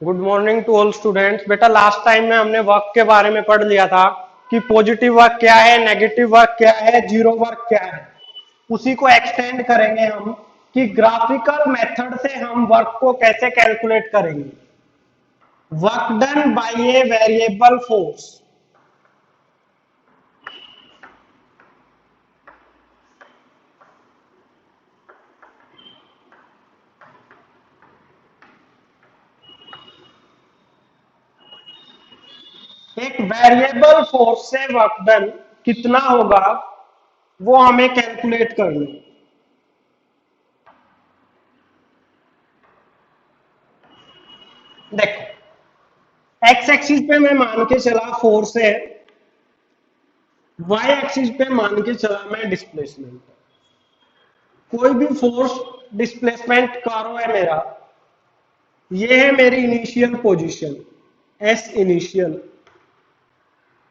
Good morning to all students. बेटा last time में हमने वर्क के बारे में पढ़ लिया था कि पॉजिटिव वर्क क्या है, नेगेटिव वर्क क्या है, जीरो वर्क क्या है। उसी को एक्सटेंड करेंगे हम कि ग्राफिकल मेथड से हम वर्क को कैसे कैलकुलेट करेंगे। Work done bye a variable force. एक वेरिएबल फोर्स से वर्क डन कितना होगा वो हमें कैलकुलेट करना है। देखो एक्स एक्सिस पे मैं मान के चला फोर्स है, वाई एक्सिस पे मान के चला मैं डिस्प्लेसमेंट। कोई भी फोर्स डिस्प्लेसमेंट करो है मेरा, ये है मेरी इनिशियल पोजीशन एस इनिशियल,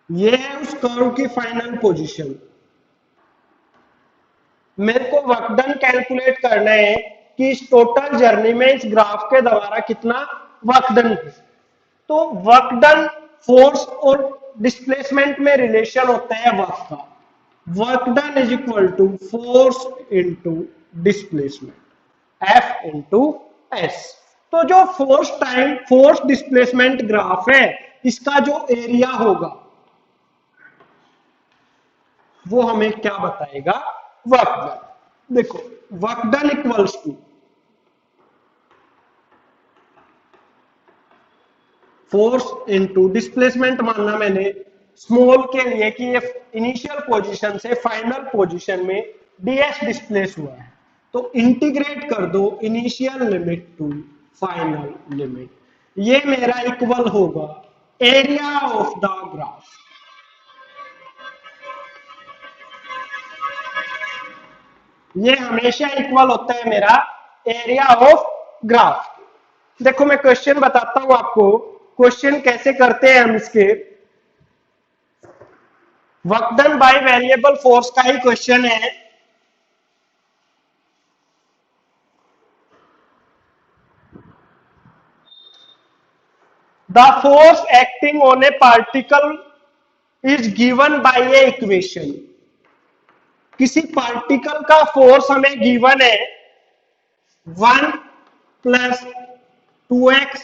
ये है उस कर्व की फाइनल पोजीशन। मेरे को वर्क डन कैलकुलेट करना है कि इस टोटल जर्नी में इस ग्राफ के द्वारा कितना वर्क डन है। तो वर्क डन फोर्स और डिस्प्लेसमेंट में रिलेशन होता है वर्क का। Work done is equal to force into displacement F into S. तो जो फोर्स डिस्प्लेसमेंट ग्राफ है, इसका जो एरिया होगा वो हमें क्या बताएगा, वर्क डन। देखो work done equals to force into displacement मानना मैंने स्मॉल के लिए कि ये इनिशियल पोजीशन से फाइनल पोजीशन में ds डिस्प्लेस हुआ है। तो इंटीग्रेट कर दो initial limit to final limit, ये मेरा इक्वल होगा एरिया ऑफ द ग्राफ। ये हमेशा इक्वल होता है मेरा एरिया ऑफ ग्राफ। देखो मैं क्वेश्चन बताता हूं आपको, क्वेश्चन कैसे करते हैं हम इसके। Work done by variable force का ही क्वेश्चन है। The force acting on a particle is given by a equation. किसी पार्टिकल का फोर्स हमें गिवन है 1 plus 2x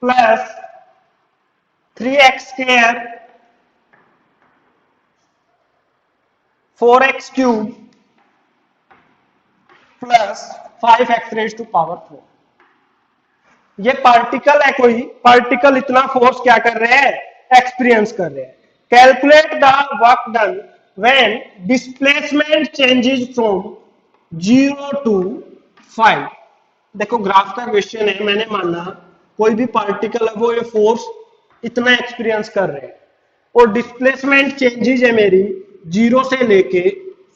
plus 3x square 4x cube plus 5x raise to power 4। ये particle है, कोई पार्टिकल इतना फोर्स क्या कर रहे हैं, एक्सपीरियंस कर रहे हैं। Calculate the work done when displacement changes from 0 to 5। देखो ग्राफ का क्वेश्चन है, मैंने माना कोई भी पार्टिकल है वो ये फोर्स इतना एक्सपीरियंस कर रहे हैं और डिस्प्लेसमेंट चेंजेस है मेरी 0 से लेके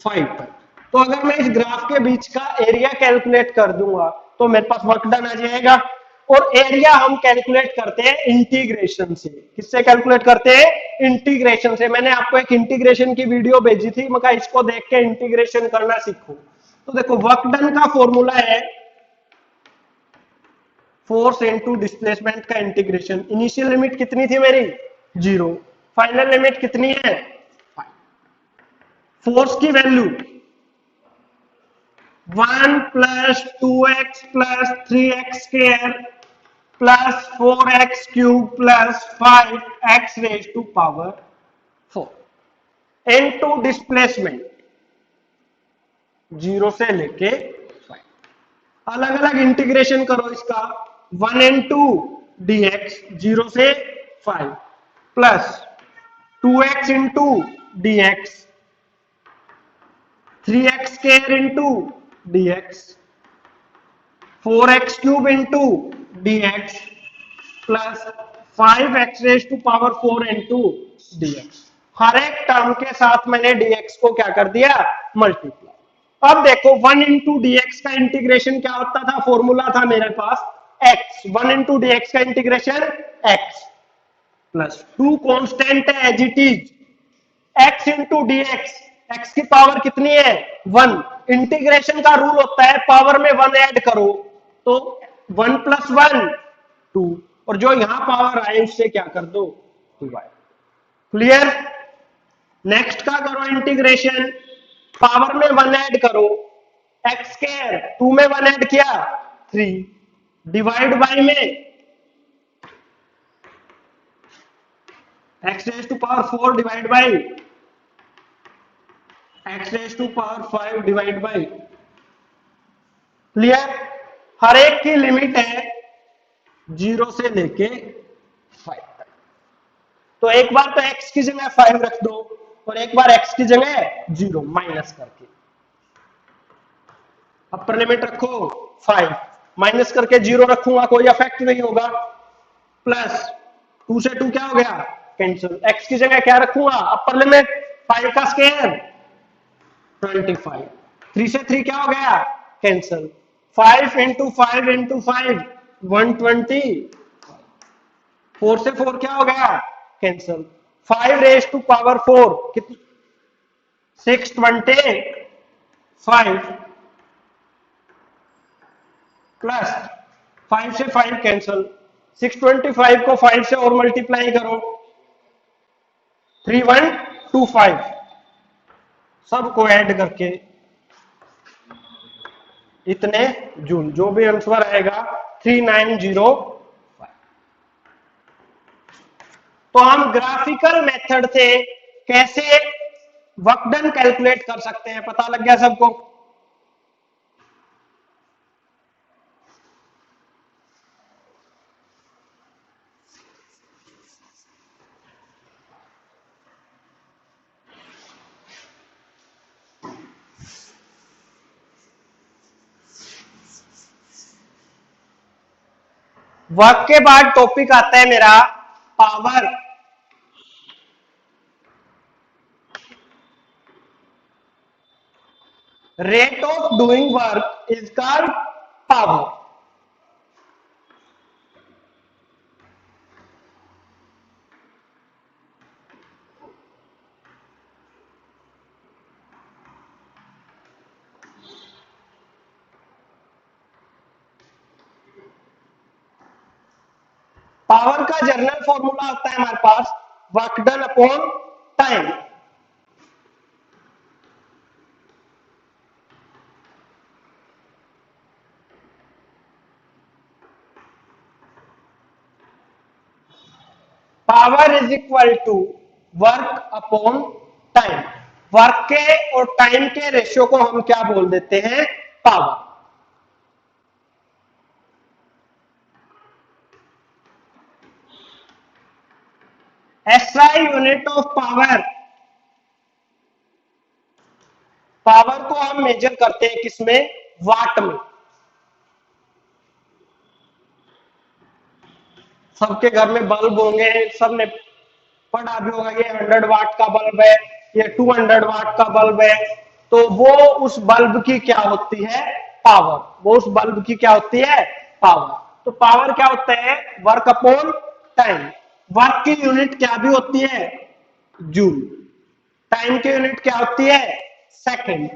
5 तक। तो अगर मैं इस ग्राफ के बीच का एरिया कैलकुलेट कर दूंगा तो मेरे पास वर्क डन आ जाएगा। और एरिया हम कैलकुलेट करते हैं इंटीग्रेशन से। किससे कैलकुलेट करते हैं, इंटीग्रेशन से। मैंने आपको एक इंटीग्रेशन की वीडियो भेजी थी, मैं इसको देख के इंटीग्रेशन करना सीखो। तो देखो वर्क डन का फॉर्मूला है फोर्स इनटू डिस्प्लेसमेंट का इंटीग्रेशन। इनिशियल लिमिट कितनी थी मेरी 0, फाइनल लिमिट कितनी है 5। फोर्स की value 1 plus 2x plus 3x square plus 4x cube plus 5x raise to power 4 into displacement 0 से लेके 5। अलग अलग इंटीग्रेशन करो इसका। 1 इंटू dx 0 से 5 plus 2x into dx 3x square into dx 4x cube into dx plus 5x raise to power 4 into dx। हर एक term के साथ मैंने dx को क्या कर दिया, मल्टीप्लाई। अब देखो 1 इंटू dx का इंटीग्रेशन क्या होता था, फॉर्मूला था मेरे पास x। 1 इंटू dx का इंटीग्रेशन x प्लस 2 कॉन्स्टेंट है as it is x into dx। x की पावर कितनी है 1। इंटीग्रेशन का रूल होता है पावर में 1 ऐड करो तो 1 प्लस 1 2 और जो यहां पावर आए उससे क्या कर दो, डिवाइड। क्लियर। नेक्स्ट का करो इंटीग्रेशन, पावर में 1 ऐड करो, एक्स स्क्वायर 2 में 1 ऐड किया 3, डिवाइड बाय में x raise to power 4 divide by x raise to power 5 divide by. Clear. हर एक की लिमिट है 0 से लेके 5 तक। तो एक बार तो x की जगह 5 रख दो और एक बार x की जगह 0 माइनस करके, अपर लिमिट रखो 5, माइनस करके 0 रखूंगा कोई अफेक्ट नहीं होगा, प्लस 2 से 2 क्या हो गया, कैंसिल। x की जगह क्या रखूंगा, अपर लिमिट 5 का स्क्वायर 25, 3 से 3 क्या हो गया, कैंसिल। 5 इंटू 5 इंटू 5 120, 4 से 4 क्या हो गया, कैंसिल। 5 रेज टू पावर 4 कितनी, 625 प्लस 5 से 5 कैंसिल, 625 को 5 से और मल्टीप्लाई करो 3125, सबको ऐड करके इतने जूल, जो भी आंसर आएगा 3905। तो हम ग्राफिकल मेथड से कैसे वर्क डन कैलकुलेट कर सकते हैं, पता लग गया सबको। वर्क के बाद टॉपिक आता है मेरा power. Rate of doing work is called power. Power का जनरल फॉर्मूला होता है हमारे पास work done upon time. Power is equal to work upon time. Work के और टाइम के रेशियो को हम क्या बोल देते हैं, power. SI unit of power, power को हम मेजर करते हैं किसमें, वाट में। सबके घर में बल्ब होंगे, सबने पढ़ा भी होगा, ये 100 वाट का बल्ब है, ये 200 वाट का बल्ब है। तो वो उस बल्ब की क्या होती है, पावर। वो उस बल्ब की क्या होती है, पावर। तो पावर क्या होता है, वर्क अपॉन टाइम। वर्क की यूनिट क्या भी होती है, जूल। टाइम की यूनिट क्या होती है, सेकंड।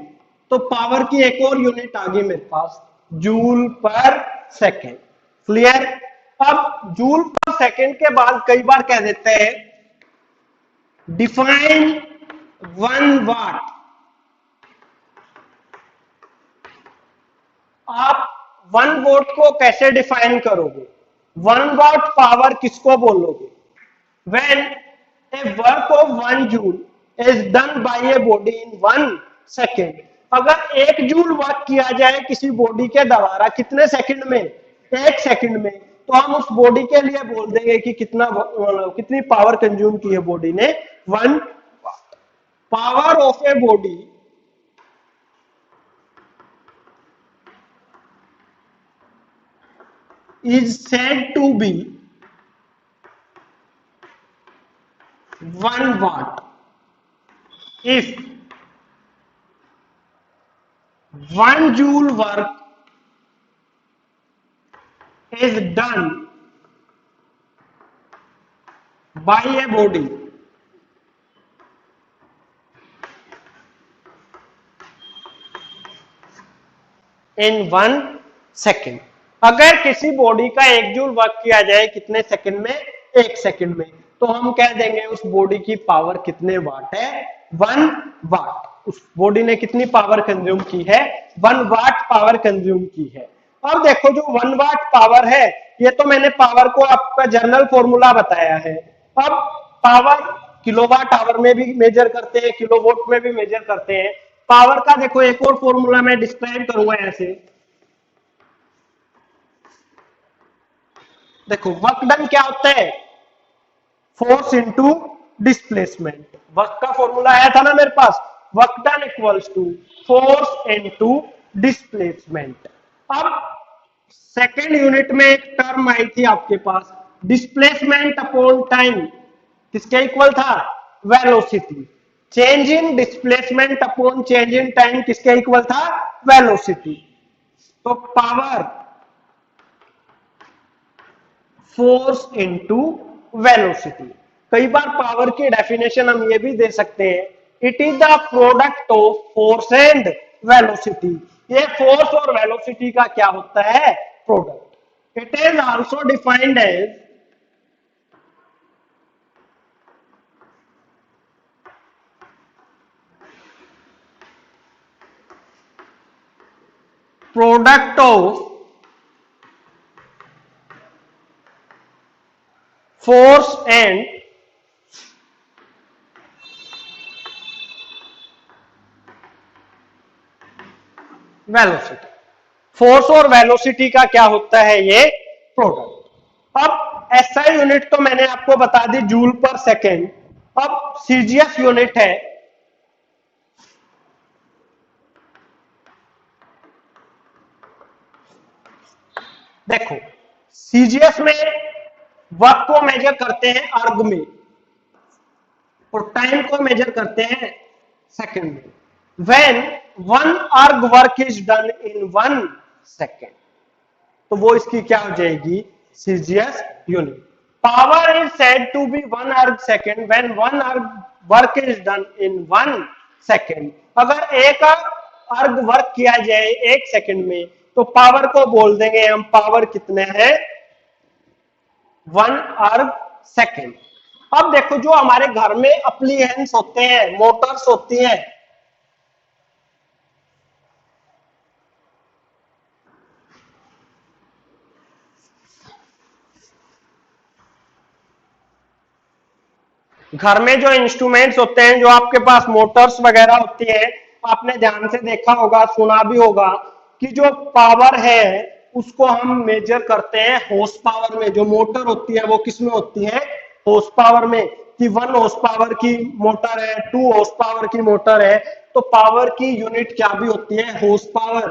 तो पावर की एक और यूनिट आ गई मेरे पास, जूल पर सेकंड। क्लियर। अब जूल पर सेकंड के बाद कई बार कह देते हैं डिफाइन 1 वाट। आप 1 वोट को कैसे डिफाइन करोगे, 1 वाट पावर किसको बोलोगे, when a work of 1 joule is done by a body in 1 second। अगर 1 जूल वर्क किया जाए किसी बॉडी के द्वारा कितने सेकंड में, 1 सेकंड में, तो हम उस बॉडी के लिए बोल देंगे कि कितनी पावर कंज्यूम की है बॉडी ने, 1 power of a body is said to be 1 watt if 1 joule work is done by a body in 1 second। अगर किसी बॉडी का 1 जूल वर्क किया जाए कितने सेकंड में, 1 सेकंड में, तो हम कह देंगे उस बॉडी की पावर कितने वाट है, 1 वाट। उस बॉडी ने कितनी पावर कंज्यूम की है, 1 वाट पावर कंज्यूम की है। अब देखो जो 1 वाट पावर है, ये तो मैंने पावर को आपका जनरल फॉर्मूला बताया है। अब पावर किलोवाट आवर में भी मेजर करते हैं, किलोवोल्ट में भी मेजर करते हैं। पावर का देखो एक और फॉर्मूला मैं डिस्क्राइब करूंगा ऐसे। देखो वर्क डन क्या होता है, फोर्स इनटू डिस्प्लेसमेंट। वर्क का फॉर्मूला आया था ना मेरे पास, work done equals to force into displacement. अब सेकेंड यूनिट में एक टर्म आई थी आपके पास, डिस्प्लेसमेंट अपॉन टाइम, किसके इक्वल था, velocity. Change in displacement upon change in time किसके इक्वल था, वेलोसिटी। तो पावर फोर्स इनटू वेलोसिटी। कई बार पावर की डेफिनेशन हम ये भी दे सकते हैं, it is the product of force and velocity. ये फोर्स और वेलोसिटी का क्या होता है, product. It is also defined as product of force and velocity. Force और वेलोसिटी का क्या होता है, ये प्रोडक्ट। अब एसआई यूनिट तो मैंने आपको बता दी, जूल पर सेकेंड। अब सीजीएस यूनिट है, देखो सीजीएस में वर्क को मेजर करते हैं अर्ग में और टाइम को मेजर करते हैं सेकंड में। When 1 erg work is done in 1 second, तो वो इसकी क्या हो जाएगी, CGS unit. Power is said to be 1 erg second when 1 erg work is done in 1 second. अगर एक अर्ग वर्क किया जाए 1 सेकंड में, तो पावर को बोल देंगे हम, पावर कितने हैं, 1 अर्ग सेकंड। अब देखो जो हमारे घर में अप्लायंस होते हैं, मोटर्स होती हैं, घर में जो इंस्ट्रूमेंट्स होते हैं, जो आपके पास मोटर्स वगैरह होती है, आपने ध्यान से देखा होगा, सुना भी होगा कि जो पावर है उसको हम मेजर करते हैं हॉर्स पावर में। जो मोटर होती है वो किस में होती है, हॉर्स पावर में। कि 1 हॉर्स पावर की मोटर है, 2 हॉर्स पावर की मोटर है, तो पावर की यूनिट क्या भी होती है, हॉर्स पावर।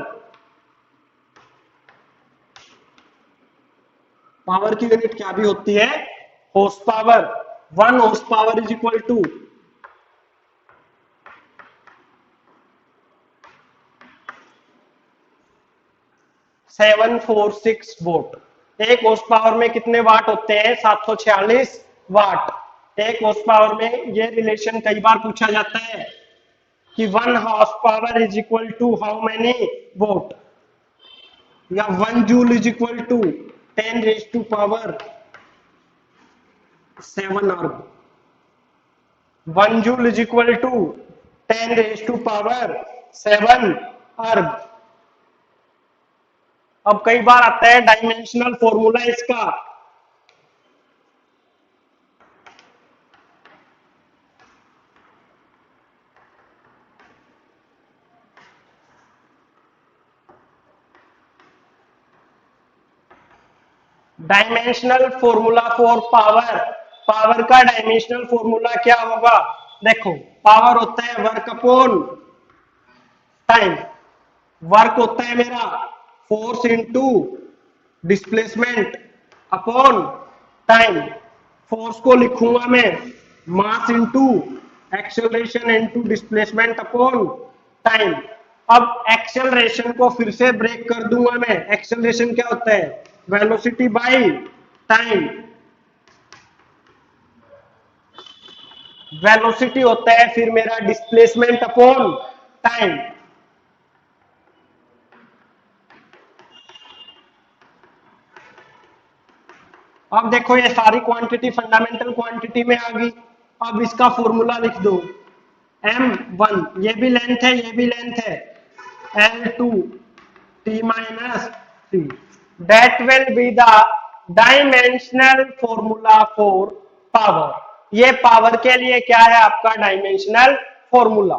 पावर की यूनिट क्या भी होती है, horsepower. 1 horsepower is equal to 746 volt. 1 horsepower में कितने वाट होते हैं, 746 वाट। 1 हॉर्स पावर में ये रिलेशन कई बार पूछा जाता है कि 1 horsepower is equal to how many volt, या 1 joule is equal to 10 raise to power 7 erg. 1 joule is equal to 10 raise to power 7 erg. अब कई बार आता है डायमेंशनल फॉर्मूला इसका, dimensional formula for power. Power का dimensional formula क्या होगा, देखो पावर होता है वर्क अपॉन टाइम। वर्क होता है मेरा force into displacement upon time. Force को लिखूंगा मैं mass into acceleration into displacement upon time. अब एक्सेलरेशन को फिर से ब्रेक कर दूंगा मैं। एक्सेलरेशन क्या होता है, वेलोसिटी बाय टाइम। वेलोसिटी होता है फिर मेरा डिस्प्लेसमेंट अपॉन टाइम। अब देखो ये सारी क्वांटिटी फंडामेंटल क्वांटिटी में आ गई। अब इसका फॉर्मूला लिख दो, m1 ये भी लेंथ है, ये भी लेंथ है, L2 T minus 3, that will be the dimensional formula for power। ये पावर के लिए क्या है आपका डायमेंशनल फॉर्मूला।